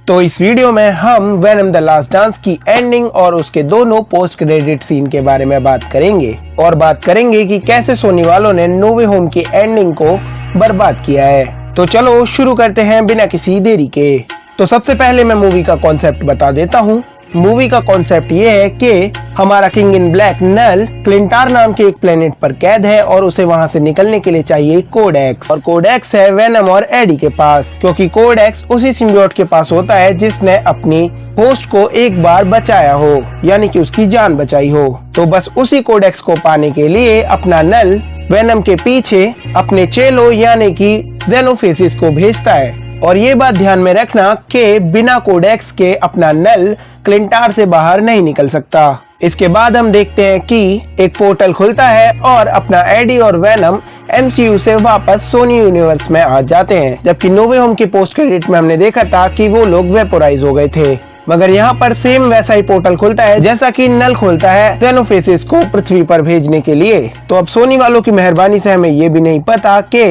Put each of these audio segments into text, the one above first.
तो इस वीडियो में हम वेनम द लास्ट डांस की एंडिंग और उसके दोनों पोस्ट क्रेडिट सीन के बारे में बात करेंगे और बात करेंगे कि कैसे सोनी वालों ने नो वे होम की एंडिंग को बर्बाद किया है। तो चलो शुरू करते हैं बिना किसी देरी के। तो सबसे पहले मैं मूवी का कॉन्सेप्ट बता देता हूँ। मूवी का कॉन्सेप्ट ये है कि हमारा किंग इन ब्लैक नल क्लिंटार नाम के एक प्लेनेट पर कैद है और उसे वहां से निकलने के लिए चाहिए कोड एक्स, और कोड एक्स है वेनम और एडी के पास, क्योंकि कोड एक्स उसी सिम्बियोट के पास होता है जिसने अपनी होस्ट को एक बार बचाया हो, यानी कि उसकी जान बचाई हो। तो बस उसी कोड एक्स को पाने के लिए अपना नल वेनम के पीछे अपने चेलो यानी कि जेनोफेसिस को भेजता है। और ये बात ध्यान में रखना कि बिना कोड एक्स के अपना नल क्लिंटार से बाहर नहीं निकल सकता। इसके बाद हम देखते हैं कि एक पोर्टल खुलता है और अपना एडी और वेनम MCU से वापस सोनी यूनिवर्स में आ जाते हैं, जबकि नो वे होम की पोस्ट क्रेडिट में हमने देखा था कि वो लोग वेपोराइज हो गए थे। मगर यहाँ पर सेम वैसा ही पोर्टल खुलता है जैसा कि नल खुलता है जेनोफेसिस को पृथ्वी पर भेजने के लिए। तो अब सोनी वालों की मेहरबानी से हमें ये भी नहीं पता कि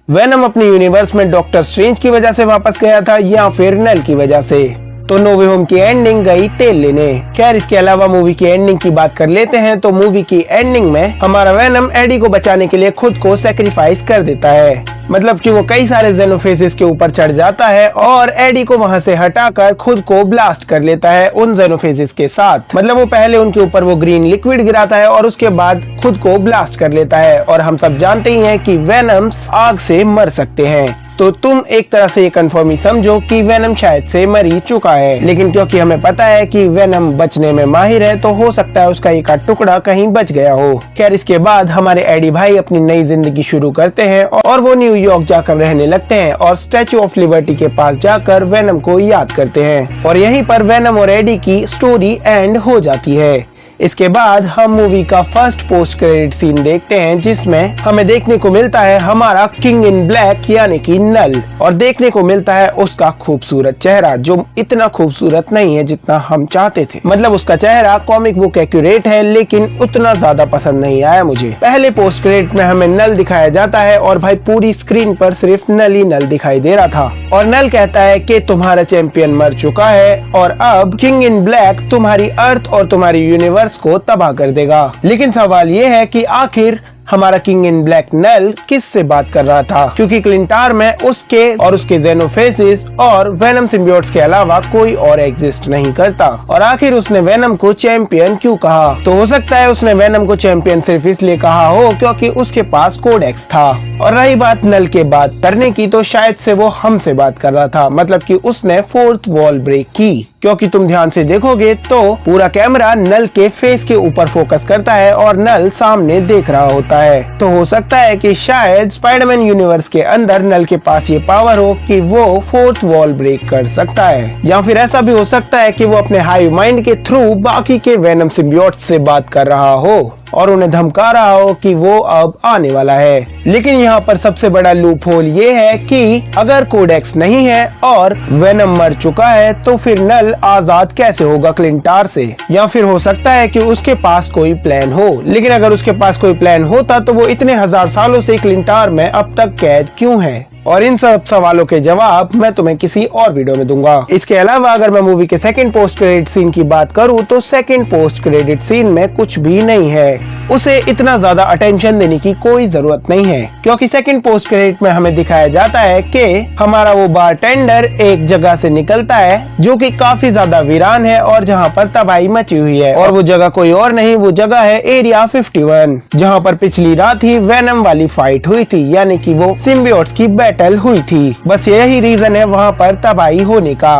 वेनम अपने यूनिवर्स में डॉक्टर स्ट्रेंज की वजह से वापस गया था या फिर नल की वजह से। तो नो वे होम की एंडिंग गई तेल लेने। खैर, इसके अलावा मूवी की एंडिंग की बात कर लेते हैं। तो मूवी की एंडिंग में हमारा वेनम एडी को बचाने के लिए खुद को सेक्रीफाइस कर देता है, मतलब कि वो कई सारे जेनोफेसिस के ऊपर चढ़ जाता है और एडी को वहां से हटाकर खुद को ब्लास्ट कर लेता है उन जेनोफेसिस के साथ। मतलब वो पहले उनके ऊपर वो ग्रीन लिक्विड गिराता है और उसके बाद खुद को ब्लास्ट कर लेता है। और हम सब जानते ही हैं कि वेनम्स आग से मर सकते हैं, तो तुम एक तरह से ये कंफर्म ही समझो कि वेनम शायद से मर ही चुका है। लेकिन क्योंकि हमें पता है कि वेनम बचने में माहिर है, तो हो सकता है उसका एक टुकड़ा कहीं बच गया हो। खैर, इसके बाद हमारे एडी भाई अपनी नई जिंदगी शुरू करते हैं और वो न्यूयॉर्क जाकर रहने लगते हैं और स्टैचू ऑफ लिबर्टी के पास जाकर वेनम को याद करते हैं। और यहीं पर वेनम और एडी की स्टोरी एंड हो जाती है। इसके बाद हम मूवी का फर्स्ट पोस्ट क्रेडिट सीन देखते हैं, जिसमें हमें देखने को मिलता है हमारा किंग इन ब्लैक यानी कि नल, और देखने को मिलता है उसका खूबसूरत चेहरा, जो इतना खूबसूरत नहीं है जितना हम चाहते थे। मतलब उसका चेहरा कॉमिक बुक एक्यूरेट है, लेकिन उतना ज्यादा पसंद नहीं आया मुझे। पहले पोस्ट क्रेडिट में हमें नल दिखाया जाता है और भाई पूरी स्क्रीन पर सिर्फ नल ही नल दिखाई दे रहा था, और नल कहता है कि तुम्हारा चैंपियन मर चुका है और अब किंग इन ब्लैक तुम्हारी अर्थ और तुम्हारी यूनिवर्स को तबाह कर देगा। लेकिन सवाल ये है कि आखिर हमारा किंग इन ब्लैक नल किस से बात कर रहा था, क्योंकि क्लिंटार में उसके और उसके जेनोफेसिस और वेनम सिम्बियोट्स के अलावा कोई और एग्जिस्ट नहीं करता। और आखिर उसने वेनम को चैंपियन क्यों कहा? तो हो सकता है उसने वेनम को चैंपियन सिर्फ इसलिए कहा हो क्योंकि उसके पास कोड एक्स था। और रही बात नल के बात करने की, तो शायद से वो हमसे बात कर रहा था, मतलब कि उसने फोर्थ वॉल ब्रेक की, क्योंकि तुम ध्यान से देखोगे तो पूरा कैमरा नल के फेस के ऊपर फोकस करता है और नल सामने देख रहा होता है। तो हो सकता है कि शायद स्पाइडरमैन यूनिवर्स के अंदर नल के पास ये पावर हो कि वो फोर्थ वॉल ब्रेक कर सकता है, या फिर ऐसा भी हो सकता है कि वो अपने हाइव माइंड के थ्रू बाकी के वेनम सिम्बियोट्स से बात कर रहा हो और उन्हें धमका रहा हो कि वो अब आने वाला है। लेकिन यहाँ पर सबसे बड़ा लूप होल ये है कि अगर कोड एक्स नहीं है और वेनम मर चुका है, तो फिर नल आजाद कैसे होगा क्लिंटार से? या फिर हो सकता है कि उसके पास कोई प्लान हो। लेकिन अगर उसके पास कोई प्लान होता तो वो इतने हजार सालों से क्लिंटार में अब तक कैद क्यों है? और इन सब सवालों के जवाब मैं तुम्हें किसी और वीडियो में दूंगा। इसके अलावा अगर मैं मूवी के सेकंड पोस्ट क्रेडिट सीन की बात करूं, तो सेकंड पोस्ट क्रेडिट सीन में कुछ भी नहीं है। उसे इतना ज्यादा अटेंशन देने की कोई जरूरत नहीं है, क्योंकि सेकंड पोस्ट क्रेडिट में हमें दिखाया जाता है कि हमारा वो बारटेंडर एक जगह से निकलता है जो कि काफी ज्यादा वीरान है और जहाँ पर तबाही मची हुई है। और वो जगह कोई और नहीं, वो जगह है एरिया 51, जहाँ पर पिछली रात ही वेनम वाली फाइट हुई थी, यानी कि वो सिम्बियोट्स की बैटल हुई थी। बस यही रीजन है वहाँ पर तबाही होने का,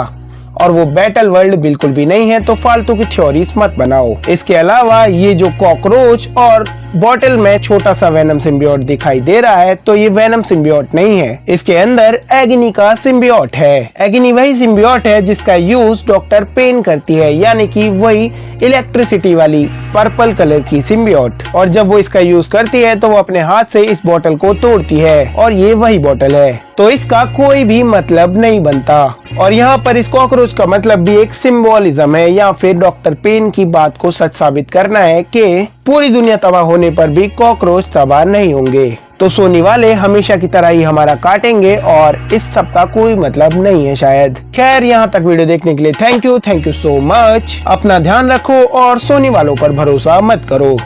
और वो बैटल वर्ल्ड बिल्कुल भी नहीं है, तो फालतू की थ्योरीज मत बनाओ। इसके अलावा ये जो कॉकरोच और बॉटल में छोटा सा वेनम सिम्बियोट दिखाई दे रहा है, तो ये वेनम सिम्बियोट नहीं है, इसके अंदर एग्नी का सिम्बियोट है। एग्नी वही सिम्बियोट है जिसका यूज डॉक्टर पेन करती है, यानी कि वही इलेक्ट्रिसिटी वाली पर्पल कलर की सिम्बियोट। और जब वो इसका यूज करती है तो वो अपने हाथ से इस बोतल को तोड़ती है, और ये वही बोतल है, तो इसका कोई भी मतलब नहीं बनता। और यहाँ पर इस कॉकरोच का मतलब भी एक सिंबोलिज्म है, या फिर डॉक्टर पेन की बात को सच साबित करना है कि पूरी दुनिया तबाह होने पर भी कॉकरोच तबाह नहीं होंगे। तो सोनी वाले हमेशा की तरह ही हमारा काटेंगे और इस सब का कोई मतलब नहीं है शायद। खैर, यहाँ तक वीडियो देखने के लिए थैंक यू सो मच। अपना ध्यान रखो और सोनी वालों पर भरोसा मत करो।